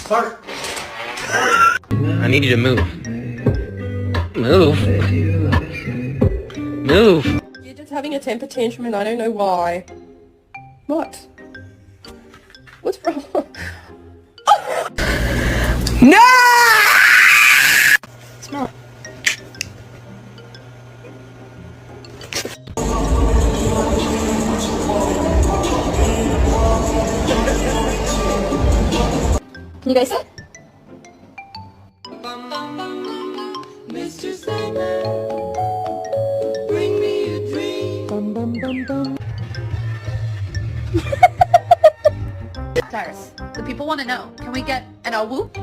Start. I need you to move. Move. Move. You're just having a temper tantrum and I don't know why. What? What's wrong? No! It's not. Can you guys sit? Mr. Sandman, bring me a dream. Bum, bum, bum, bum. Cyrus, the people want to know. Can we get an whoop?